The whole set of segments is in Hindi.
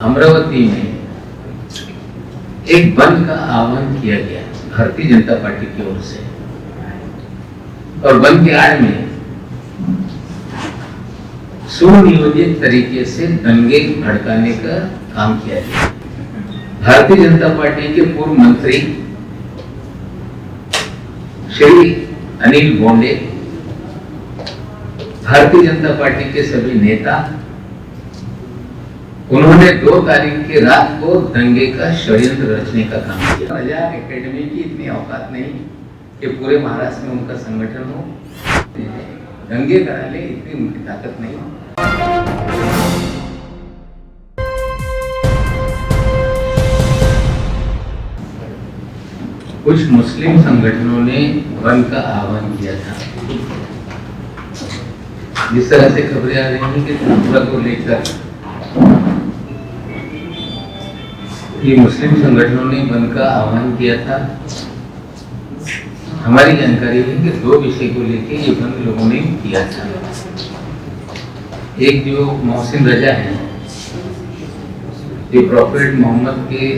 अमरावती में एक बंद का आह्वान किया गया भारतीय जनता पार्टी की ओर से और बंद के आड़ में सुनियोजित तरीके से दंगे भड़काने का काम किया गया। भारतीय जनता पार्टी के पूर्व मंत्री श्री अनिल बोंडे, भारतीय जनता पार्टी के सभी नेता, उन्होंने 2 तारीख की रात को दंगे का षड्यंत्र रचने का काम किया। आजाद एकेडमी की इतनी औकात नहीं कि पूरे महाराष्ट्र में उनका संगठन हो, दंगे करा ले, इतनी उनकी ताकत नहीं। कुछ मुस्लिम संगठनों ने बंद का आह्वान किया था। जिस तरह से खबरें आ रही हैं कि त्रिपुरा को लेकर ये मुस्लिम संगठनों ने बंद का आह्वान किया था। हमारी जानकारी है कि 2 विषय को लेकर ये बंद लोगों ने किया था। एक जो मोहसिन रजा है, जो प्रॉफेट मोहम्मद के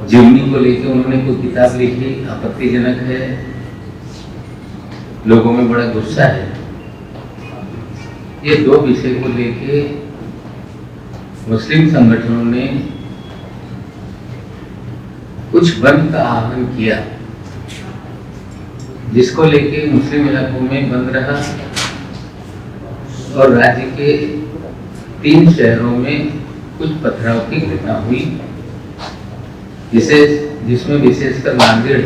जीवनी को लेकर उन्होंने कोई किताब लिखी, आपत्तिजनक है, लोगों में बड़ा गुस्सा है। ये 2 विषय को लेके मुस्लिम संगठनों ने कुछ बंद का आह्वान किया, जिसको लेके मुस्लिम इलाकों में बंद रहा और राज्य के 3 शहरों में कुछ पथराव की घटना हुई, जिसमें विशेषकर नांदेड़,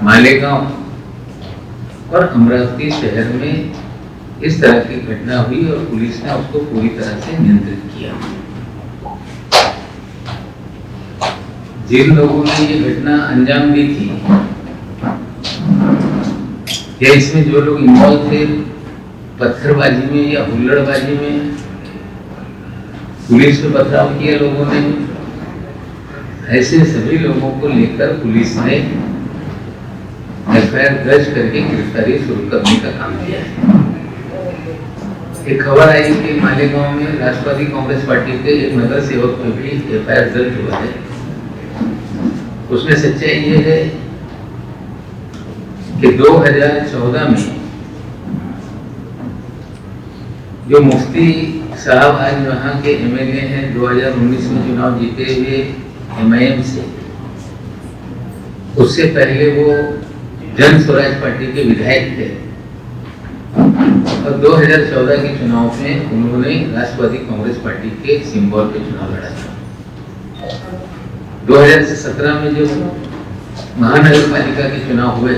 मालेगांव और अमरावती शहर में इस तरह की घटना हुई और पुलिस ने उसको पूरी तरह से नियंत्रित किया। जिन लोगों ने ये घटना अंजाम दी थी या इसमें जो लोग इन्वॉल्व थे पत्थरबाजी में या हुल्लड़बाजी में, पुलिस पे पथराव किया लोगों ने, ऐसे सभी लोगों को लेकर पुलिस ने एफआईआर दर्ज करके गिरफ्तारी शुरू करने का काम किया है। एक खबर आई कि मालेगांव में राष्ट्रवादी कांग्रेस पार्टी के एक नगर सेवक में भी एफआईआर दर्ज हुआ है। उसमें सच्चाई ये है कि 2014 में जो मुफ्ती साहब आज वहां के एमएलए हैं, 2019 में चुनाव जीते हुए एमआईएम से, उससे पहले वो जन स्वराज पार्टी के विधायक थे और 2014 के चुनाव में उन्होंने राष्ट्रवादी कांग्रेस पार्टी के सिंबल पे चुनाव लड़ा था। 2017 में जब महानगर पालिका के चुनाव हुए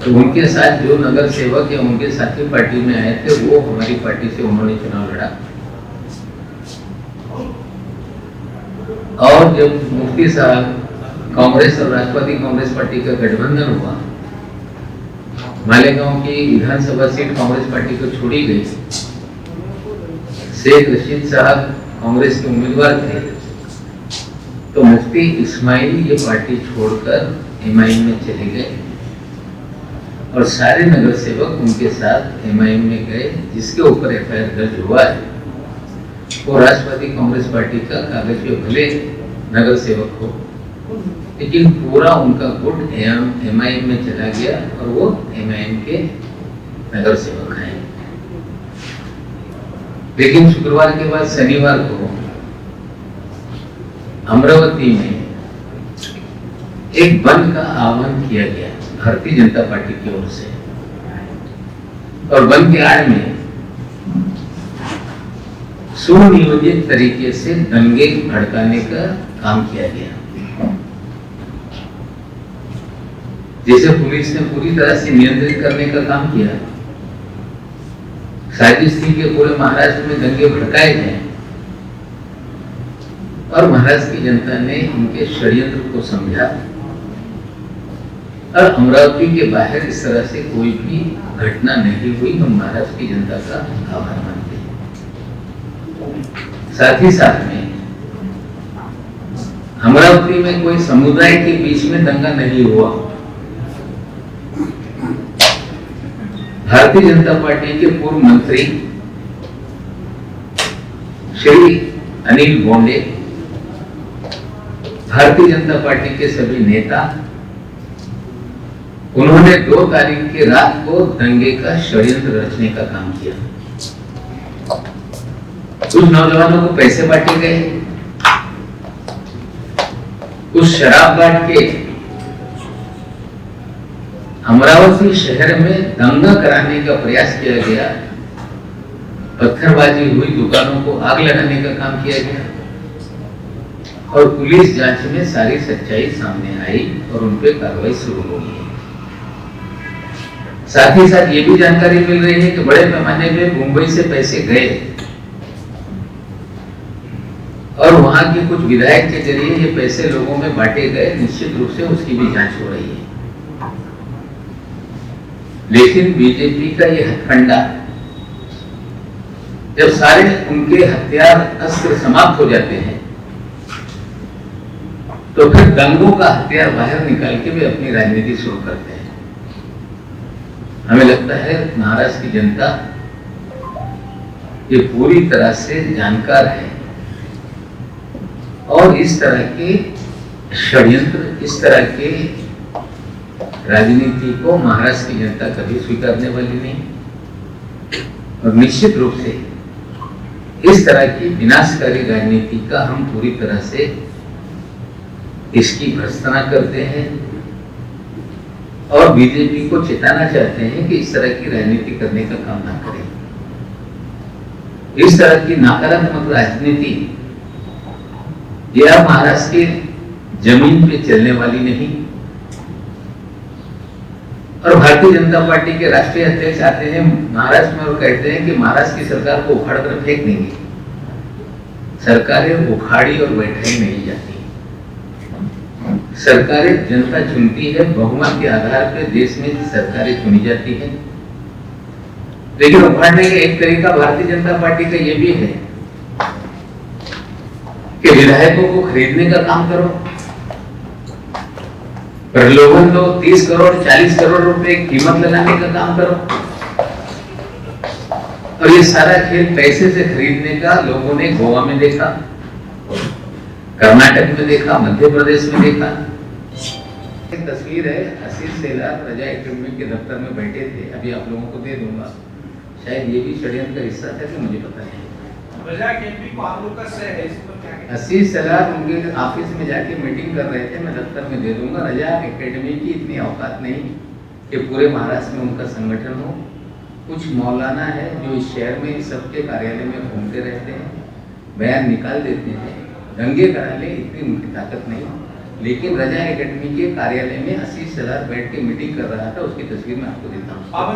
तो उनके साथ जो नगर सेवक या उनके साथी पार्टी में आए थे, वो हमारी पार्टी से उन्होंने चुनाव लड़ा। और जब मुफ्ती साहब कांग्रेस और राष्ट्रवादी कांग्रेस पार्टी का गठबंधन हुआ, मालेगांव की विधानसभा सीट कांग्रेस पार्टी को छोड़ी गई, शेख रशीद साहब कांग्रेस के उम्मीदवार थे, तो मुफ्ती इस्माइल ये पार्टी छोड़कर एमआईएम में चले गए और सारे नगर सेवक उनके साथ एमआईएम में गए, जिसके ऊपर एफआईआर दर्ज हुआ है। वो राष्ट्रवादी कांग्रेस पार्टी का कागज पे भले नगर सेवक हो, लेकिन पूरा उनका गुट एमआईएम में चला गया और वो एमआईएम के नगर सेवक हैं। लेकिन शुक्रवार के बाद शनिवार को अमरावती में एक बंद का आह्वान किया गया भारतीय जनता पार्टी की ओर से और बंद के आड़ में सुनियोजित तरीके से दंगे भड़काने का काम किया गया, जिसे पुलिस ने पूरी तरह से नियंत्रित करने का काम किया। साजिश थी कि पूरे महाराष्ट्र में दंगे भड़काए जाएं और महाराष्ट्र की जनता ने उनके षड्यंत्र को समझा और अमरावती के बाहर इस तरह से कोई भी घटना नहीं हुई। हम महाराष्ट्र की जनता का आभार मानते हैं। साथ ही साथ में अमरावती में कोई समुदाय के बीच में दंगा नहीं हुआ। भारतीय जनता पार्टी के पूर्व मंत्री श्री अनिल बोंडे, भारतीय जनता पार्टी के सभी नेता, उन्होंने 2 तारीख की रात को दंगे का षड्यंत्र रचने का काम किया। कुछ नौजवानों को पैसे बांटे गए, कुछ शराब बांट के अमरावती शहर में दंगा कराने का प्रयास किया गया, पत्थरबाजी हुई, दुकानों को आग लगाने का काम किया गया और पुलिस जांच में सारी सच्चाई सामने आई और उन पे कार्रवाई शुरू हो गई। साथ ही साथ ये भी जानकारी मिल रही है कि बड़े पैमाने में मुंबई से पैसे गए और वहां के कुछ विधायक के जरिए ये पैसे लोगों में बांटे गए। निश्चित रूप से उसकी भी जांच हो रही है। लेकिन बीजेपी का ये हथकंडा, जब सारे उनके हथियार अस्त्र समाप्त हो जाते हैं तो फिर दंगों का हथियार बाहर निकाल के वे अपनी राजनीति शुरू करते हैं। हमें लगता है महाराष्ट्र की जनता ये पूरी तरह से जानकार है और इस तरह के षड्यंत्र, इस तरह के राजनीति को महाराष्ट्र की जनता कभी स्वीकारने वाली नहीं और निश्चित रूप से इस तरह की विनाशकारी राजनीति का हम पूरी तरह से इसकी भर्त्सना करते हैं और बीजेपी को चेताना चाहते हैं कि इस तरह की राजनीति करने का काम ना करें। इस तरह की नकारात्मक राजनीति यह महाराष्ट्र की जमीन पे चलने वाली नहीं। और भारतीय जनता पार्टी के राष्ट्रीय अध्यक्ष आते हैं महाराष्ट्र में और कहते हैं कि महाराष्ट्र की सरकार को उखाड़ कर फेंक देंगे। सरकारें उखाड़ी और बैठाई नहीं जाती, सरकारें जनता चुनती है, बहुमत के आधार पर देश में सरकारें चुनी जाती है। लेकिन उखाड़ने का एक तरीका भारतीय जनता पार्टी का यह भी है कि विधायकों को खरीदने का काम करो, प्रलोभन दो, 30 करोड़ 40 करोड़ रुपए कीमत लगाने का काम करो और ये सारा खेल पैसे से खरीदने का लोगों ने गोवा में देखा, कर्नाटक में देखा, मध्य प्रदेश में देखा। एक तस्वीर है, आशीष शेलार रजा एकेडमी के दफ्तर में बैठे थे, अभी आप लोगों को दे दूंगा। शायद ये भी षड्यंत्र का हिस्सा था कि मुझे पता नहीं। आशीष शेलार उनके ऑफिस में जाके मीटिंग कर रहे थे, मैं दफ्तर में दे दूंगा। रजा एकेडमी की इतनी औकात नहीं कि पूरे महाराष्ट्र में उनका संगठन हो। कुछ मौलाना है जो इस शहर में सबके कार्यालय में घूमते रहते हैं, बयान निकाल देते हैं, दंगे करा ले, इतनी उनकी ताकत नहीं। लेकिन रजा एकेडमी के कार्यालय में आशीष शेलार बैठ के मीटिंग कर रहा था, उसकी तस्वीर मैं आपको देता हूँ।